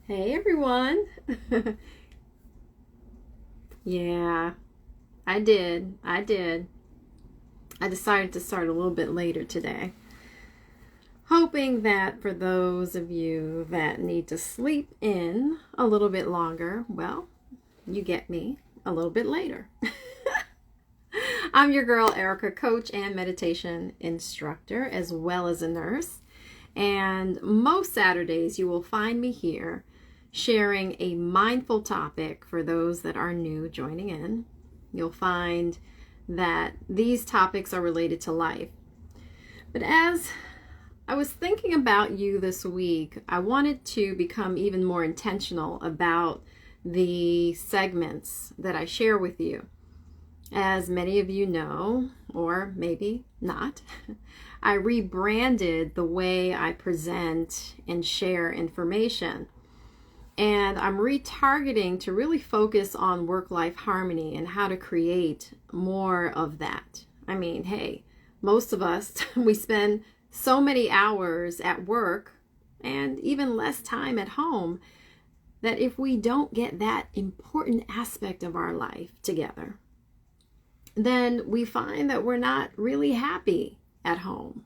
Hey everyone. Yeah, I did. I decided to start a little bit later today, hoping that for those of you that need to sleep in a little bit longer, well, you get me a little bit later. I'm your girl, Erica, coach and meditation instructor, as well as a nurse. And most Saturdays, you will find me here sharing a mindful topic for those that are new joining in. You'll find that these topics are related to life. But as I was thinking about you this week, I wanted to become even more intentional about the segments that I share with you. As many of you know, or maybe not, I rebranded the way I present and share information. And I'm retargeting to really focus on work-life harmony and how to create more of that. I mean, hey, most of us, we spend so many hours at work and even less time at home that if we don't get that important aspect of our life together, then we find that we're not really happy at home.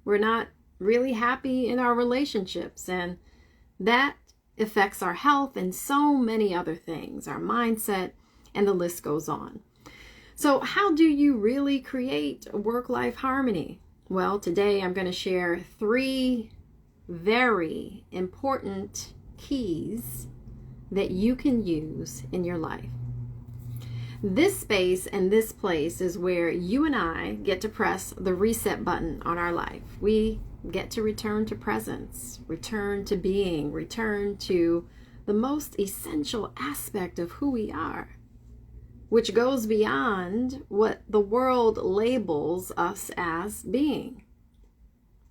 We're not really happy in our relationships, and that affects our health and so many other things, our mindset, and the list goes on. So how do you really create work-life harmony? Well, today I'm going to share 3 very important keys that you can use in your life. This space and this place is where you and I get to press the reset button on our life. We get to return to presence, return to being, return to the most essential aspect of who we are, which goes beyond what the world labels us as being.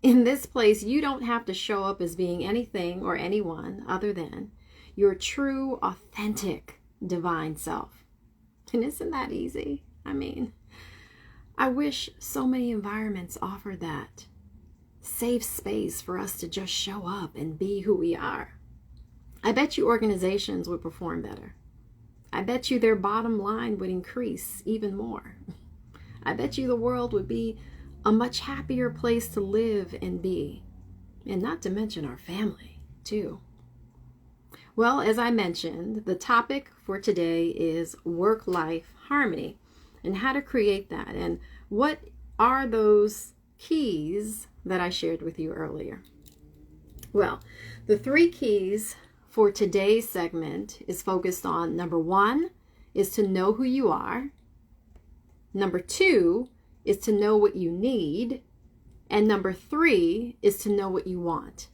In this place, you don't have to show up as being anything or anyone other than your true, authentic, divine self. And isn't that easy? I mean, I wish so many environments offered that safe space for us to just show up and be who we are. I bet you organizations would perform better. I bet you their bottom line would increase even more. I bet you the world would be a much happier place to live and be. And not to mention our family, too. Well, as I mentioned, the topic for today is work-life harmony and how to create that. And what are those keys that I shared with you earlier? Well, the 3 keys for today's segment is focused on number 1 is to know who you are. Number 2 is to know what you need. And number 3 is to know what you want.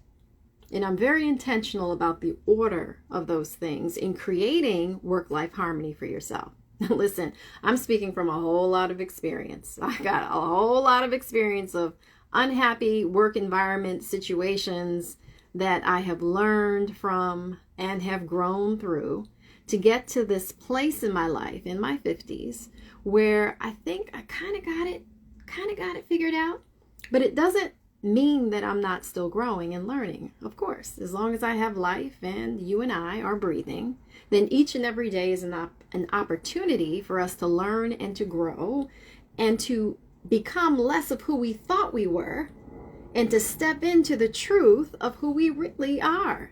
And I'm very intentional about the order of those things in creating work-life harmony for yourself. Listen, I'm speaking from a whole lot of experience. I got a whole lot of experience of unhappy work environment situations that I have learned from and have grown through to get to this place in my life, in my 50s, where I think I kind of got it figured out, but it doesn't mean that I'm not still growing and learning. Of course, as long as I have life and you and I are breathing, then each and every day is an opportunity for us to learn and to grow and to become less of who we thought we were and to step into the truth of who we really are.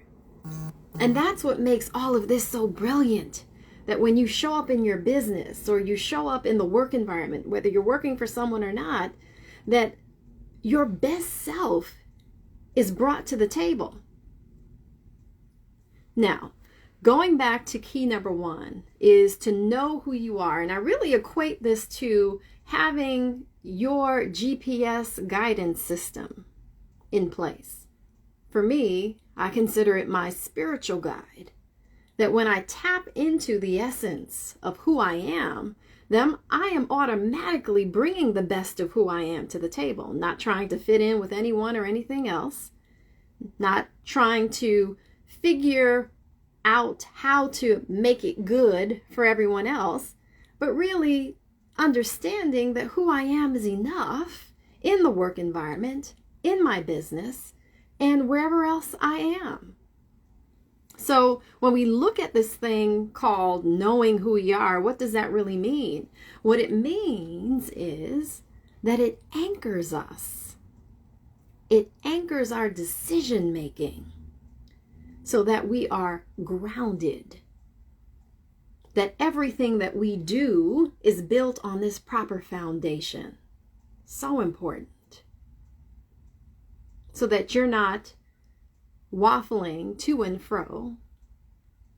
And that's what makes all of this so brilliant, that when you show up in your business or you show up in the work environment, whether you're working for someone or not, that your best self is brought to the table. Now, going back to key number 1 is to know who you are. And I really equate this to having your GPS guidance system in place. For me, I consider it my spiritual guide. That when I tap into the essence of who I am, then I am automatically bringing the best of who I am to the table, not trying to fit in with anyone or anything else, not trying to figure out how to make it good for everyone else, but really understanding that who I am is enough in the work environment, in my business, and wherever else I am. So when we look at this thing called knowing who we are, what does that really mean? What it means is that it anchors us. It anchors our decision making so that we are grounded. That everything that we do is built on this proper foundation. So important. So that you're not waffling to and fro,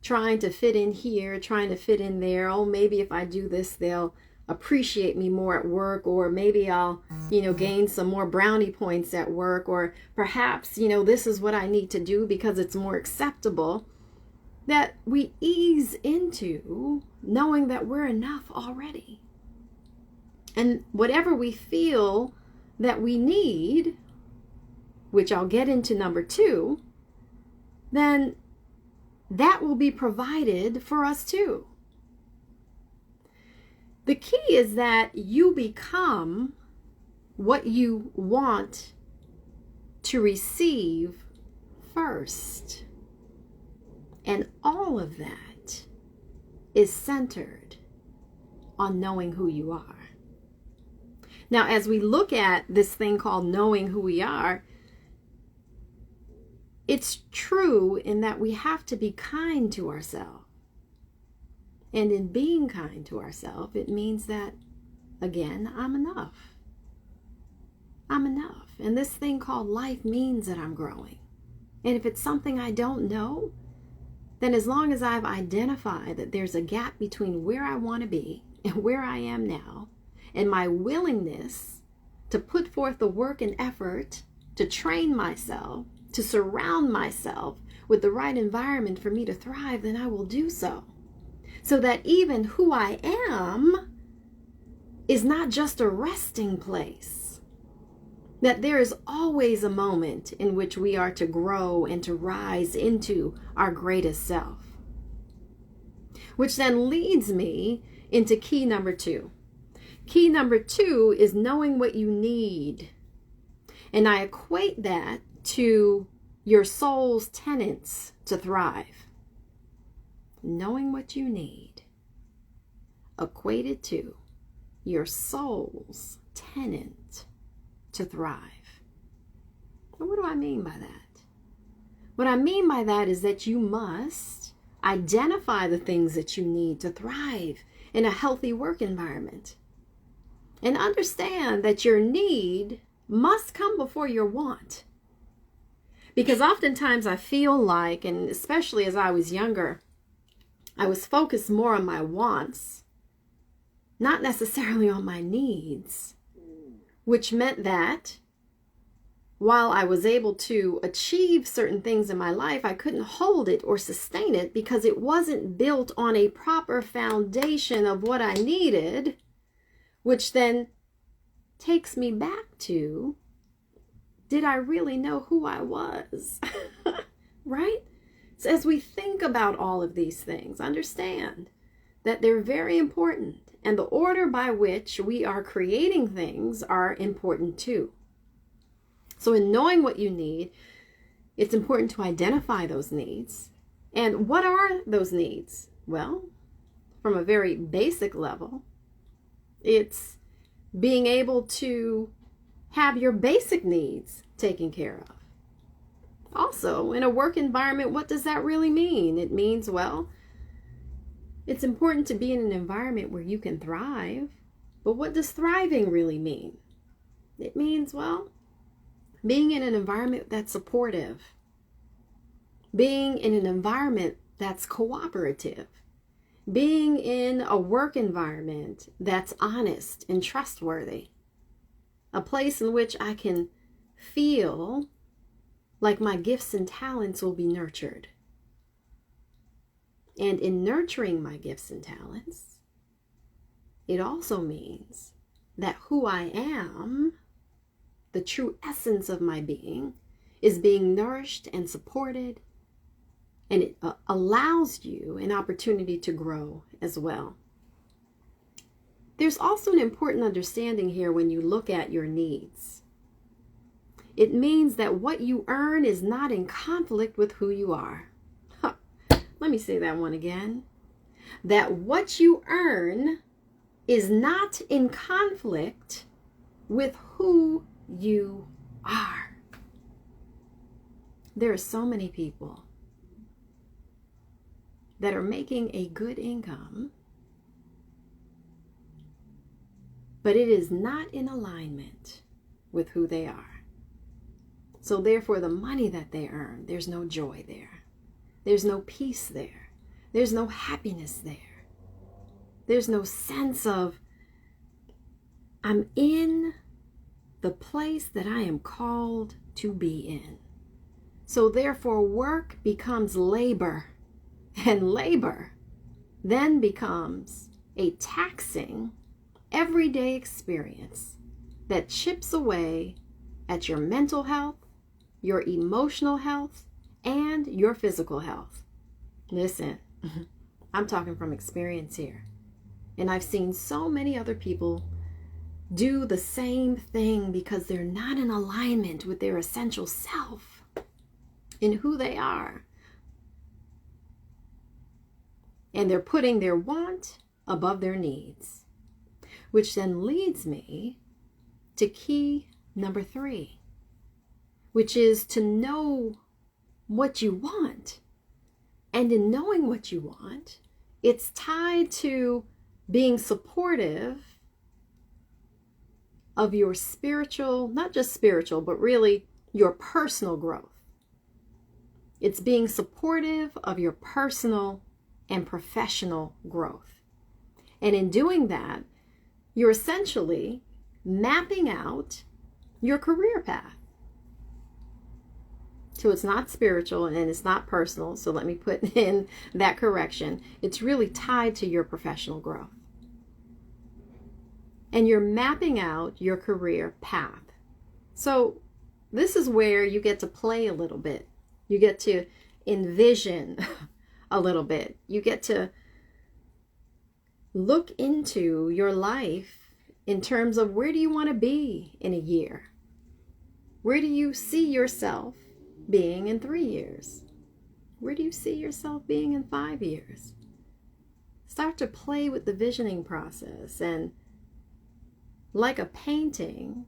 trying to fit in here, trying to fit in there. Oh, maybe if I do this, they'll appreciate me more at work, or maybe I'll, gain some more brownie points at work, or perhaps, this is what I need to do because it's more acceptable. That we ease into knowing that we're enough already. And whatever we feel that we need, which I'll get into number 2, then that will be provided for us too. The key is that you become what you want to receive first. And all of that is centered on knowing who you are. Now, as we look at this thing called knowing who we are, it's true in that we have to be kind to ourselves. And in being kind to ourselves, it means that, again, I'm enough. I'm enough. And this thing called life means that I'm growing. And if it's something I don't know, then as long as I've identified that there's a gap between where I want to be and where I am now, and my willingness to put forth the work and effort to train myself, to surround myself with the right environment for me to thrive, then I will do so. So that even who I am is not just a resting place. That there is always a moment in which we are to grow and to rise into our greatest self. Which then leads me into key number 2. Key number 2 is knowing what you need. And I equate that to your soul's tenets to thrive. Knowing what you need, equated to your soul's tenet to thrive. And what do I mean by that? What I mean by that is that you must identify the things that you need to thrive in a healthy work environment. And understand that your need must come before your want. Because oftentimes I feel like, and especially as I was younger, I was focused more on my wants, not necessarily on my needs. Which meant that while I was able to achieve certain things in my life, I couldn't hold it or sustain it because it wasn't built on a proper foundation of what I needed, which then takes me back to, did I really know who I was? Right? So as we think about all of these things, understand that they're very important. And the order by which we are creating things are important too. So in knowing what you need, it's important to identify those needs. And what are those needs? Well, from a very basic level, it's being able to have your basic needs taken care of. Also, in a work environment, what does that really mean? It means, well, it's important to be in an environment where you can thrive. But what does thriving really mean? It means, well, being in an environment that's supportive. Being in an environment that's cooperative. Being in a work environment that's honest and trustworthy. A place in which I can feel like my gifts and talents will be nurtured. And in nurturing my gifts and talents, it also means that who I am, the true essence of my being, is being nourished and supported, and it allows you an opportunity to grow as well. There's also an important understanding here when you look at your needs. It means that what you earn is not in conflict with who you are. Let me say that one again. That what you earn is not in conflict with who you are. There are so many people that are making a good income, but it is not in alignment with who they are. So therefore, the money that they earn, there's no joy there. There's no peace there. There's no happiness there. There's no sense of, I'm in the place that I am called to be in. So therefore, work becomes labor, and labor then becomes a taxing, everyday experience that chips away at your mental health, your emotional health, and your physical health. Listen, I'm talking from experience here. And I've seen so many other people do the same thing because they're not in alignment with their essential self in who they are. And they're putting their want above their needs, which then leads me to key number 3, which is to know what you want. And in knowing what you want, it's tied to being supportive of your spiritual, not just spiritual, but really your personal growth. It's being supportive of your personal and professional growth. And in doing that, you're essentially mapping out your career path. So it's not spiritual and it's not personal. So let me put in that correction. It's really tied to your professional growth. And you're mapping out your career path. So this is where you get to play a little bit. You get to envision a little bit. You get to look into your life in terms of where do you want to be in a year? Where do you see yourself being in 3 years? Where do you see yourself being in 5 years? Start to play with the visioning process and, like a painting,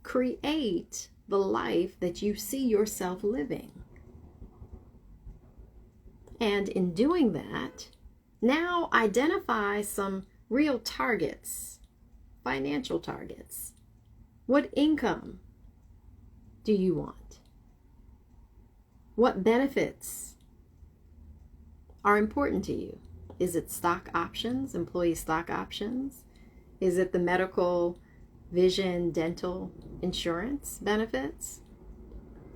create the life that you see yourself living. And in doing that, now identify some real targets, financial targets. What income do you want? What benefits are important to you? Is it stock options, employee stock options? Is it the medical, vision, dental insurance benefits?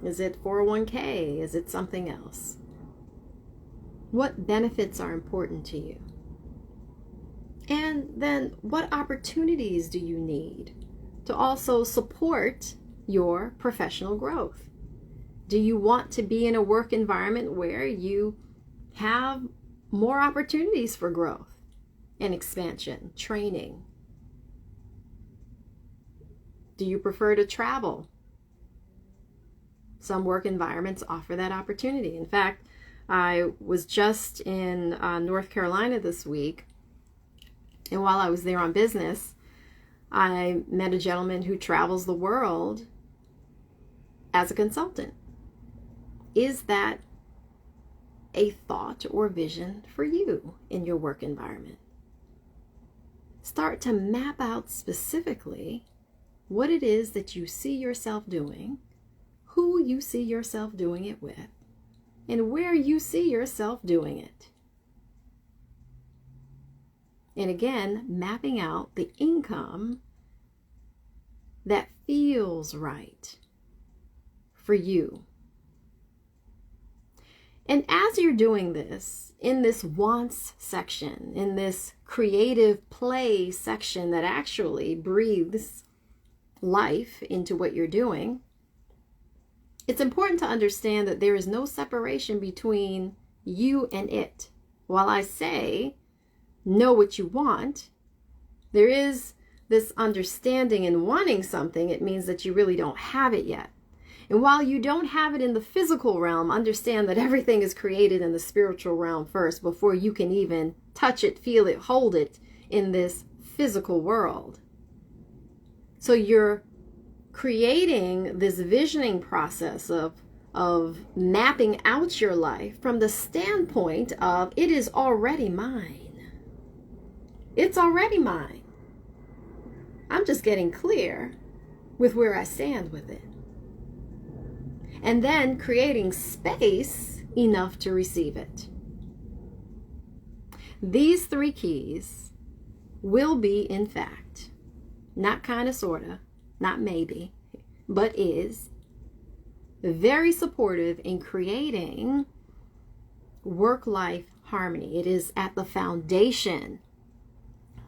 Is it 401k? Is it something else? What benefits are important to you? And then what opportunities do you need to also support your professional growth? Do you want to be in a work environment where you have more opportunities for growth and expansion, training? Do you prefer to travel? Some work environments offer that opportunity. In fact, I was just in North Carolina this week, and while I was there on business, I met a gentleman who travels the world as a consultant. Is that a thought or vision for you in your work environment? Start to map out specifically what it is that you see yourself doing, who you see yourself doing it with, and where you see yourself doing it. And again, mapping out the income that feels right for you. And as you're doing this, in this wants section, in this creative play section that actually breathes life into what you're doing, it's important to understand that there is no separation between you and it. While I say, know what you want, there is this understanding in wanting something. It means that you really don't have it yet. And while you don't have it in the physical realm, understand that everything is created in the spiritual realm first before you can even touch it, feel it, hold it in this physical world. So you're creating this visioning process of mapping out your life from the standpoint of it is already mine. It's already mine. I'm just getting clear with where I stand with it. And then creating space enough to receive it. These 3 keys will be, in fact, not kinda, sorta, not maybe, but is very supportive in creating work-life harmony. It is at the foundation,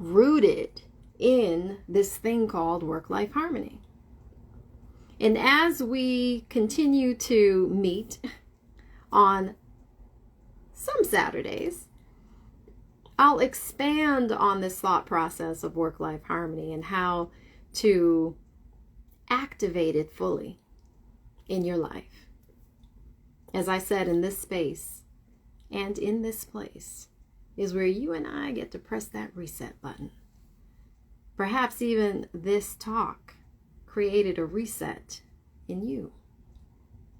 rooted in this thing called work-life harmony. And as we continue to meet on some Saturdays, I'll expand on this thought process of work-life harmony and how to activate it fully in your life. As I said, in this space and in this place is where you and I get to press that reset button. Perhaps even this talk created a reset in you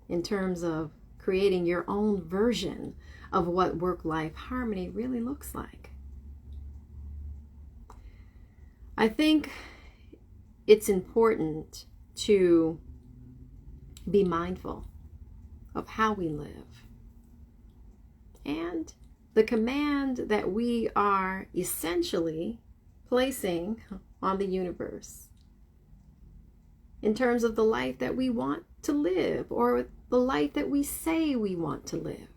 in terms of creating your own version of what work-life harmony really looks like. I think it's important to be mindful of how we live and the command that we are essentially placing on the universe in terms of the life that we want to live or the life that we say we want to live.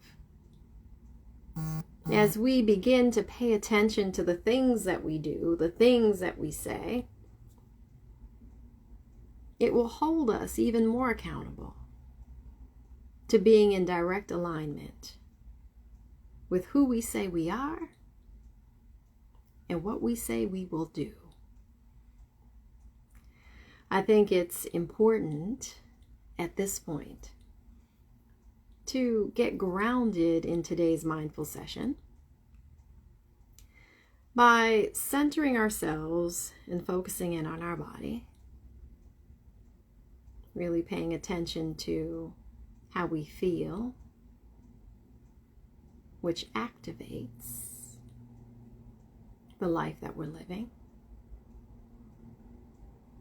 As we begin to pay attention to the things that we do, the things that we say, it will hold us even more accountable to being in direct alignment with who we say we are and what we say we will do. I think it's important at this point to get grounded in today's mindful session by centering ourselves and focusing in on our body, really paying attention to how we feel, which activates the life that we're living.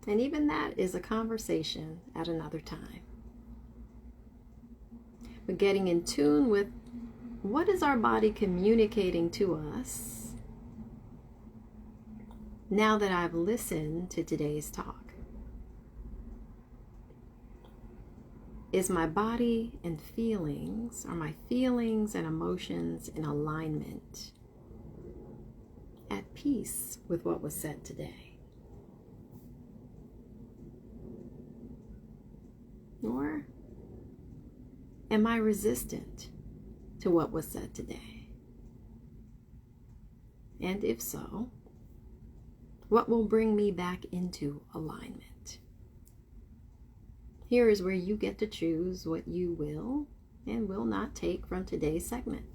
And even that is a conversation at another time. But getting in tune with what is our body communicating to us now that I've listened to today's talk. Is my body and feelings, are my feelings and emotions in alignment, at peace with what was said today? Or am I resistant to what was said today? And if so, what will bring me back into alignment? Here is where you get to choose what you will and will not take from today's segment.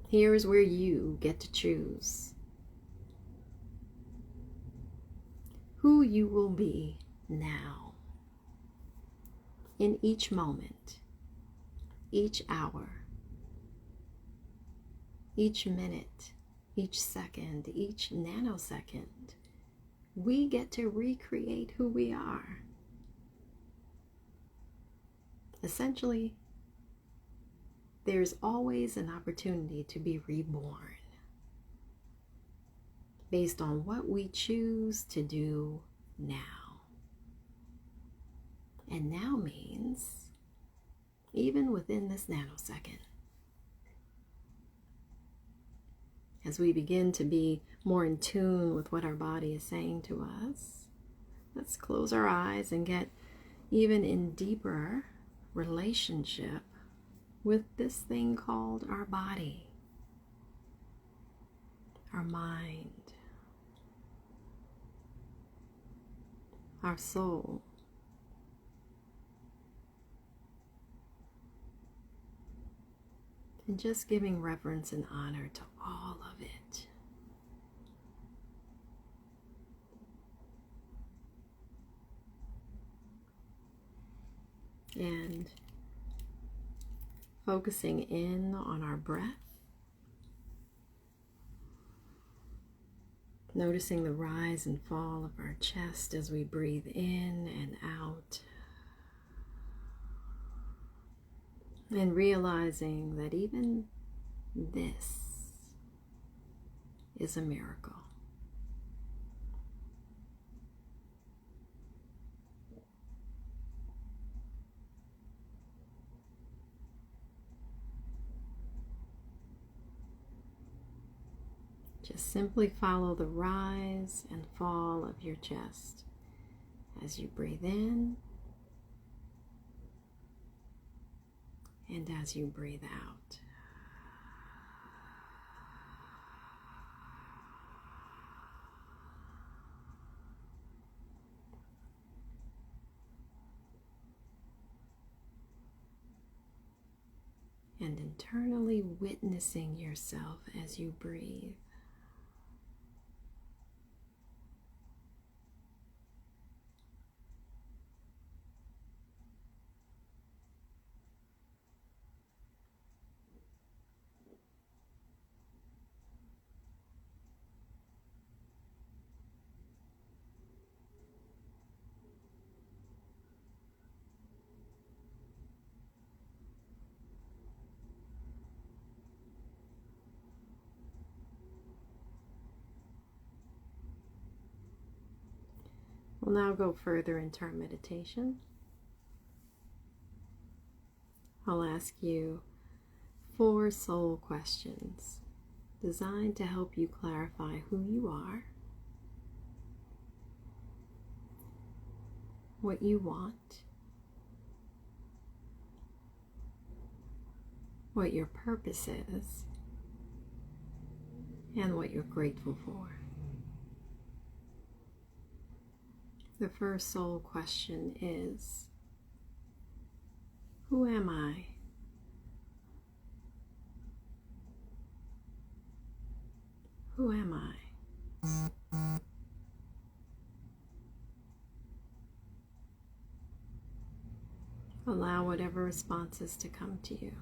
Here is where you get to choose who you will be now, in each moment, each hour, each minute, each second, each nanosecond. We get to recreate who we are. Essentially, there's always an opportunity to be reborn based on what we choose to do now. And now means even within this nanosecond. As we begin to be more in tune with what our body is saying to us, let's close our eyes and get even in deeper relationship with this thing called our body, our mind, our soul, and just giving reverence and honor to all of it. And focusing in on our breath, noticing the rise and fall of our chest as we breathe in and out, and realizing that even this is a miracle. Just simply follow the rise and fall of your chest as you breathe in and as you breathe out. And internally witnessing yourself as you breathe. We'll now go further into our meditation. I'll ask you 4 soul questions designed to help you clarify who you are, what you want, what your purpose is, and what you're grateful for. The first soul question is, who am I? Who am I? Allow whatever responses to come to you.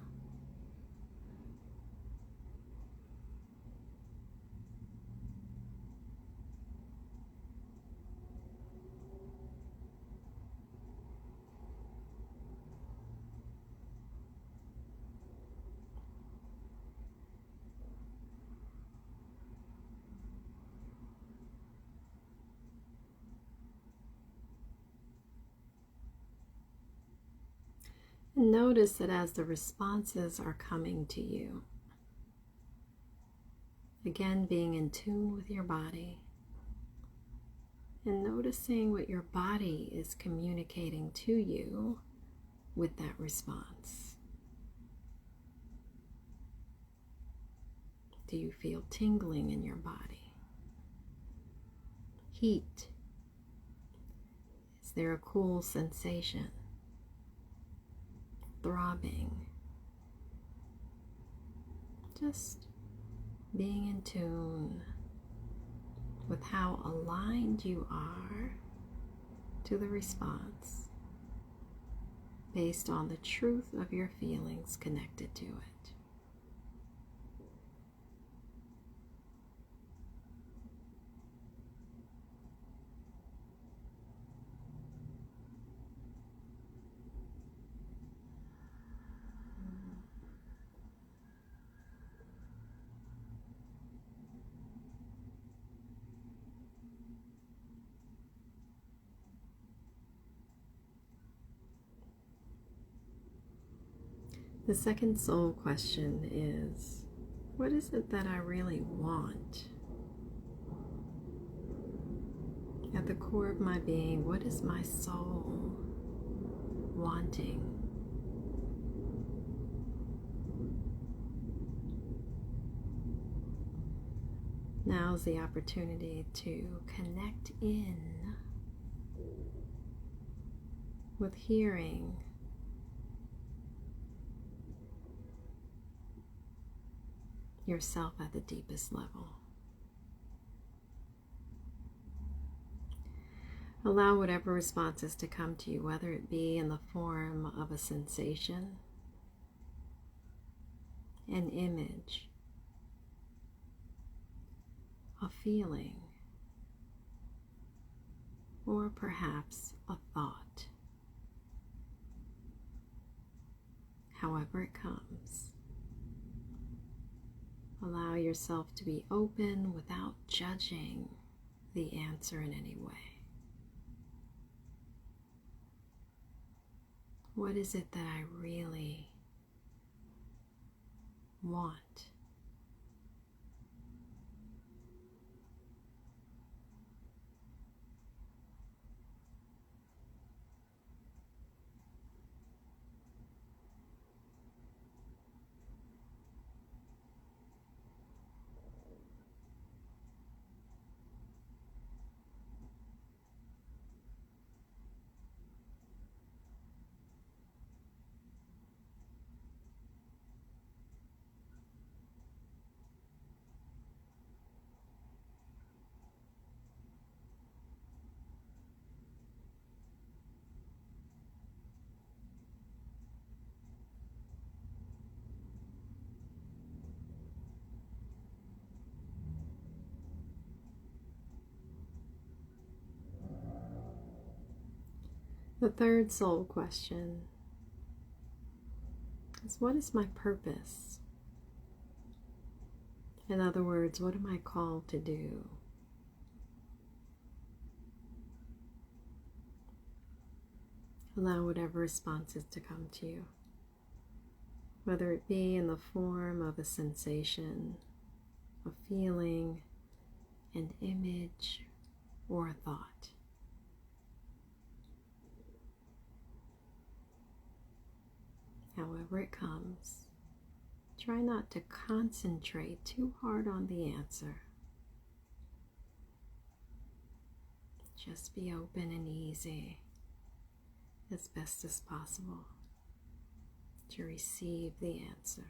And notice that as the responses are coming to you, again being in tune with your body and noticing what your body is communicating to you with that response. Do you feel tingling in your body? Heat? Is there a cool sensation? Throbbing? Just being in tune with how aligned you are to the response based on the truth of your feelings connected to it. The second soul question is, what is it that I really want? At the core of my being, what is my soul wanting? Now's the opportunity to connect in with hearing yourself at the deepest level. Allow whatever responses to come to you, whether it be in the form of a sensation, an image, a feeling, or perhaps a thought. However it comes, allow yourself to be open without judging the answer in any way. What is it that I really want? The third soul question is, what is my purpose? In other words, what am I called to do? Allow whatever responses to come to you, whether it be in the form of a sensation, a feeling, an image, or a thought. However it comes, try not to concentrate too hard on the answer. Just be open and easy as best as possible to receive the answer.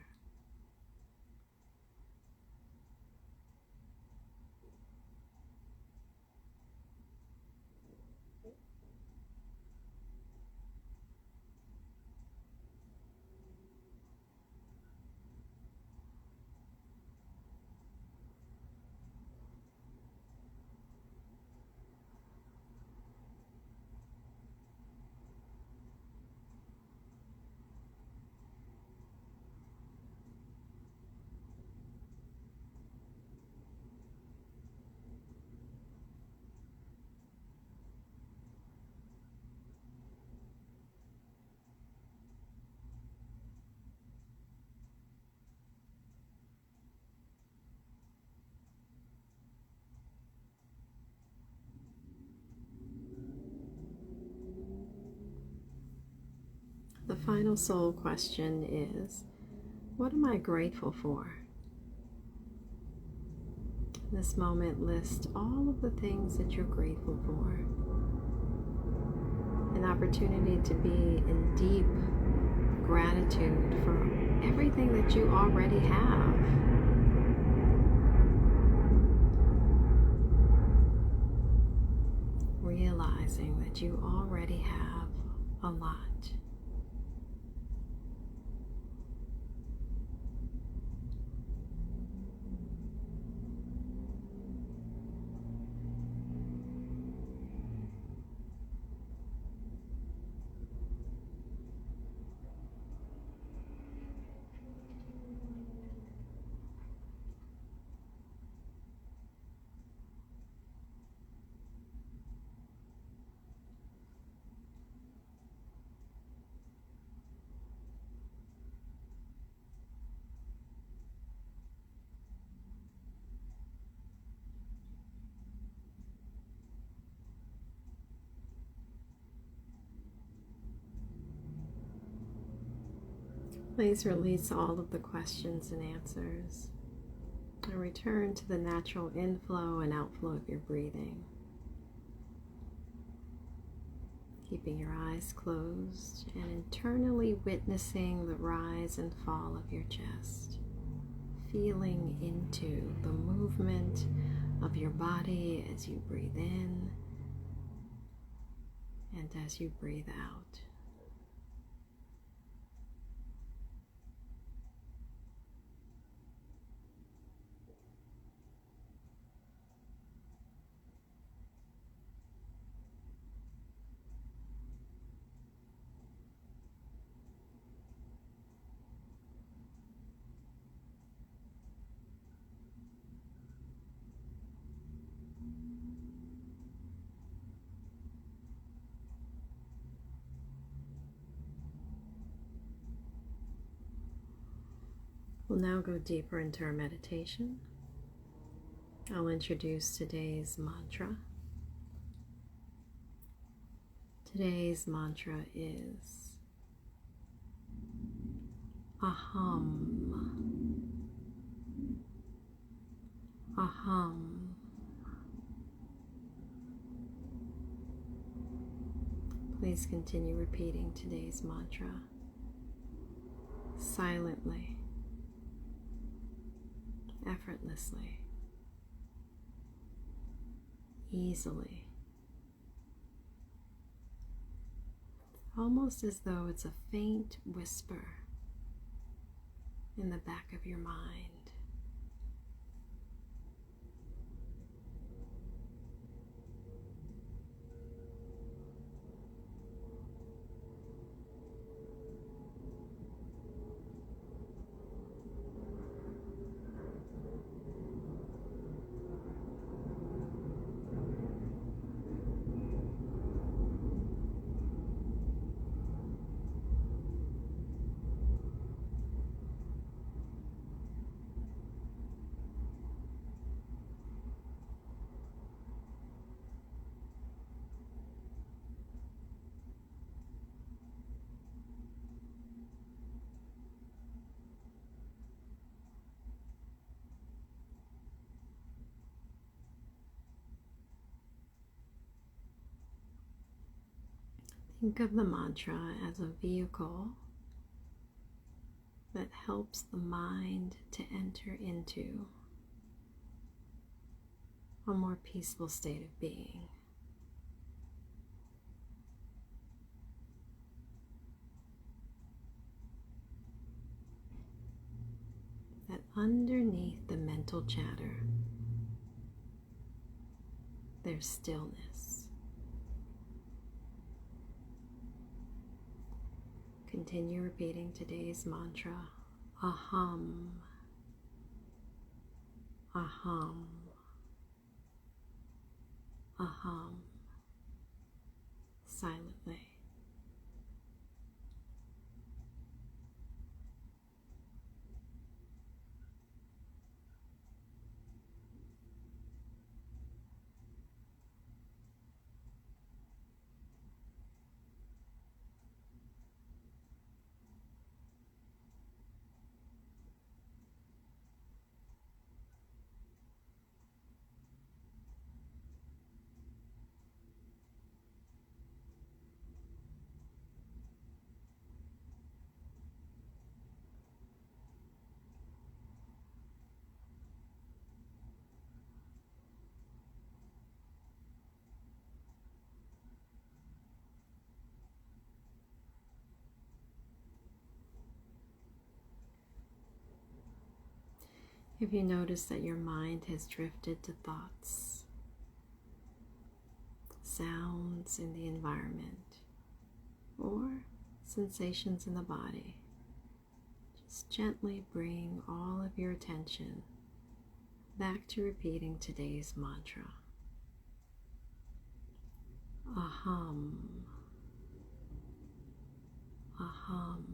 The final soul question is, what am I grateful for? In this moment, list all of the things that you're grateful for. An opportunity to be in deep gratitude for everything that you already have. Realizing that you already have a lot. Please release all of the questions and answers and return to the natural inflow and outflow of your breathing. Keeping your eyes closed and internally witnessing the rise and fall of your chest. feeling into the movement of your body as you breathe in and as you breathe out. We'll now go deeper into our meditation. I'll introduce today's mantra. Today's mantra is Aham. Aham. Please continue repeating today's mantra silently, effortlessly, easily, almost as though it's a faint whisper in the back of your mind. Think of the mantra as a vehicle that helps the mind to enter into a more peaceful state of being. That underneath the mental chatter, there's stillness. Continue repeating today's mantra, Aham, Aham, Aham, silently. If you notice that your mind has drifted to thoughts, sounds in the environment, or sensations in the body, just gently bring all of your attention back to repeating today's mantra. Aham, Aham.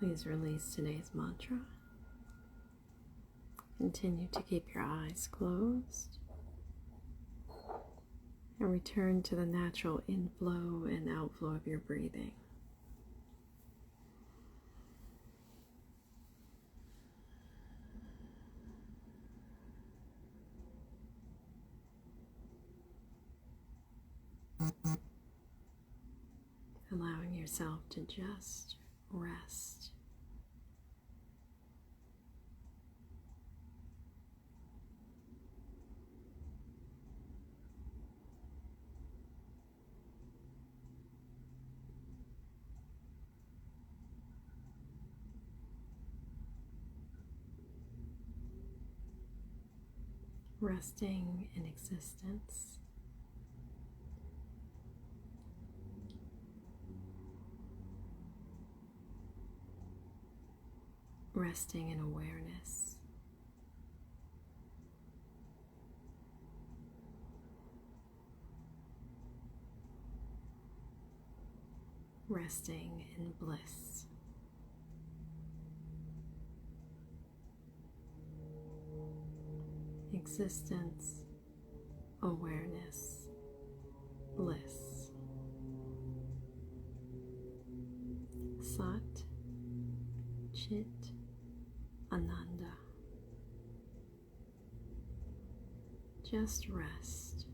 Please release today's mantra. Continue to keep your eyes closed and return to the natural inflow and outflow of your breathing. Allowing yourself to just rest. Resting in existence. Resting in awareness. Resting in bliss. Existence, awareness, bliss. Sat, Chit, Ananda. Just rest.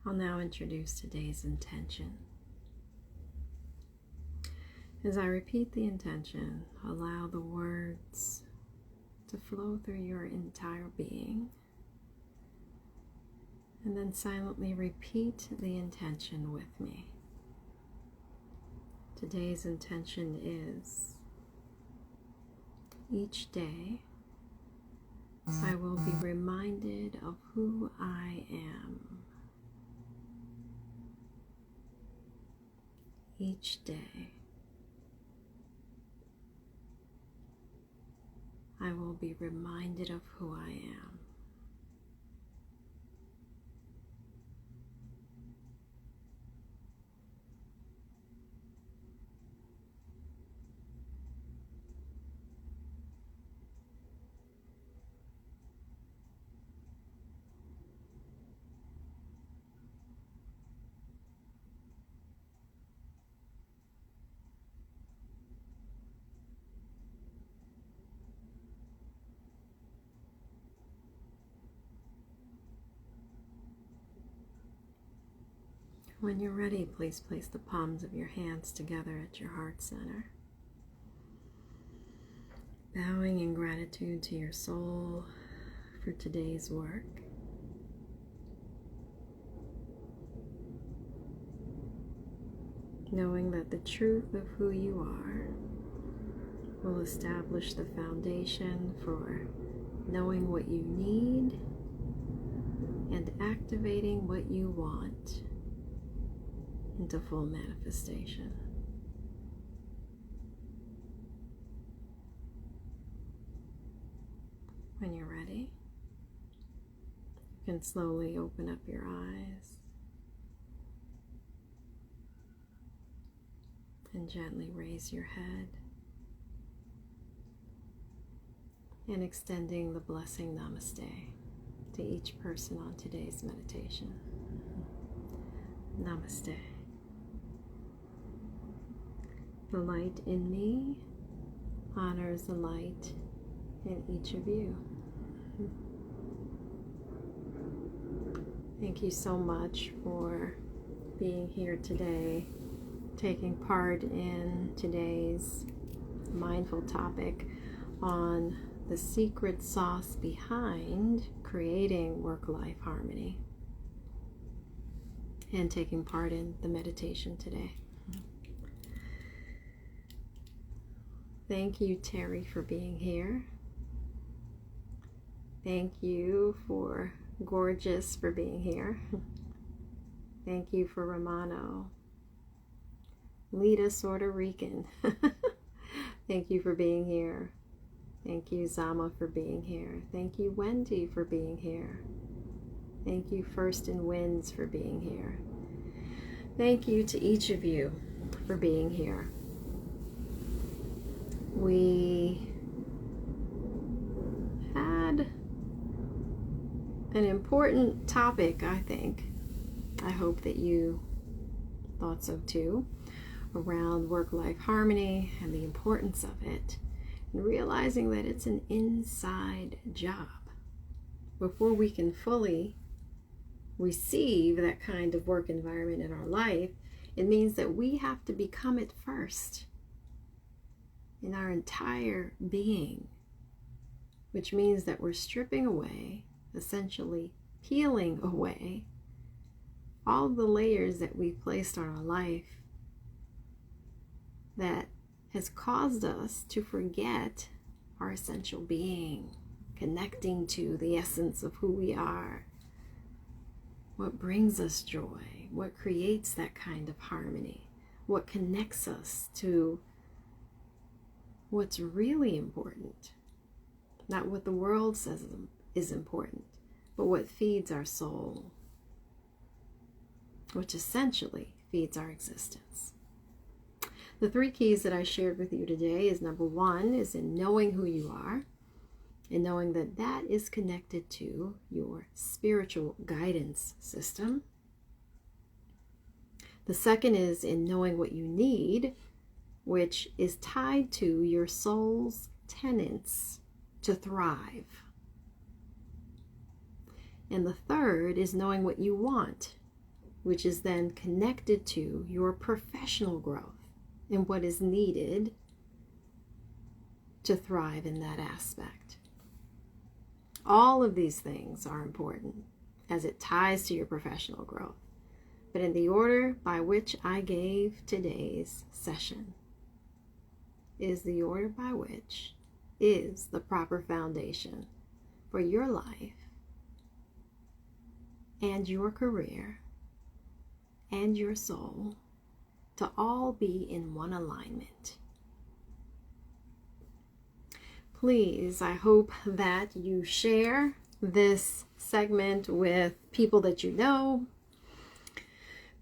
I'll now introduce today's intention. As I repeat the intention, allow the words to flow through your entire being, and then silently repeat the intention with me. Today's intention is, each day I will be reminded of who I am. Each day I will be reminded of who I am. When you're ready, please place the palms of your hands together at your heart center. Bowing in gratitude to your soul for today's work. Knowing that the truth of who you are will establish the foundation for knowing what you need and activating what you want into full manifestation. When you're ready, you can slowly open up your eyes and gently raise your head and extending the blessing namaste. to each person on today's meditation. Namaste. The light in me honors the light in each of you. Thank you so much for being here today, taking part in today's mindful topic on the secret sauce behind creating work-life harmony, and taking part in the meditation today. Thank you, Terry, for being here. Thank you for Gorgeous for being here. Thank you for Romano. Lita Puerto Rican. Thank you for being here. Thank you, Zama, for being here. Thank you, Wendy, for being here. Thank you, First in Winds, for being here. Thank you to each of you for being here. We had an important topic, I think. I hope that you thought so too, around work-life harmony and the importance of it, and realizing that it's an inside job. Before we can fully receive that kind of work environment in our life, it means that we have to become it first in our entire being, which means that we're stripping away, essentially peeling away, all the layers that we've placed on our life that has caused us to forget our essential being, connecting to the essence of who we are, what brings us joy, what creates that kind of harmony, what connects us to what's really important, not what the world says is important, but what feeds our soul, which essentially feeds our existence. The 3 keys that I shared with you today is, number 1 is in knowing who you are, and knowing that that is connected to your spiritual guidance system. The second is in knowing what you need, which is tied to your soul's tenets to thrive. And the third is knowing what you want, which is then connected to your professional growth and what is needed to thrive in that aspect. All of these things are important as it ties to your professional growth, but in the order by which I gave today's session is the order by which is the proper foundation for your life and your career and your soul to all be in one alignment. Please, I hope that you share this segment with people that you know.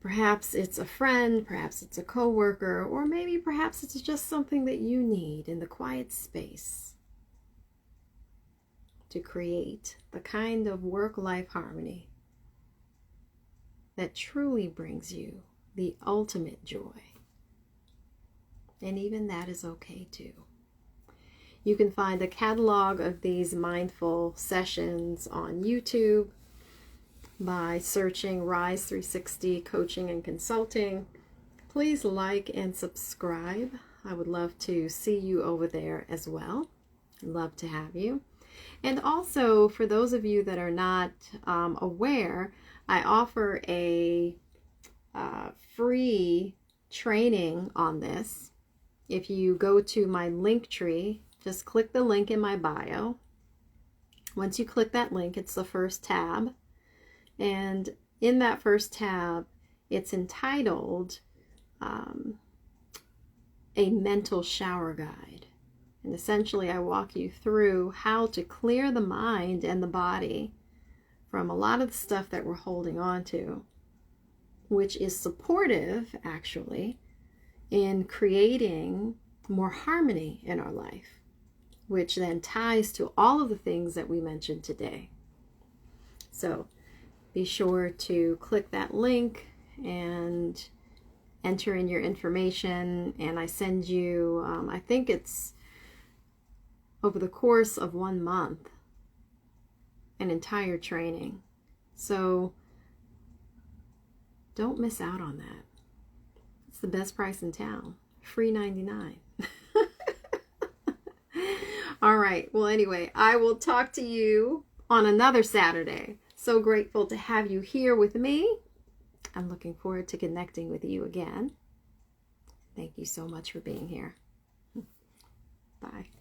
Perhaps it's a friend, perhaps it's a coworker, or maybe perhaps it's just something that you need in the quiet space to create the kind of work-life harmony that truly brings you the ultimate joy. And even that is okay too. You can find a catalog of these mindful sessions on YouTube by searching Rise 360 Coaching and Consulting. Please like and subscribe. I would love to see you over there as well. I'd love to have you. And also, for those of you that are not aware, I offer a free training on this. If you go to my link tree, just click the link in my bio. Once you click that link, it's the first tab. And in that first tab, it's entitled A Mental Shower Guide. And essentially, I walk you through how to clear the mind and the body from a lot of the stuff that we're holding on to, which is supportive, actually, in creating more harmony in our life, which then ties to all of the things that we mentioned today. So be sure to click that link and enter in your information, and I send you, I think it's over the course of 1 month, an entire training. So don't miss out on that. It's the best price in town. Free 99. All right. Well, anyway, I will talk to you on another Saturday. So grateful to have you here with me. I'm looking forward to connecting with you again. Thank you so much for being here. Bye.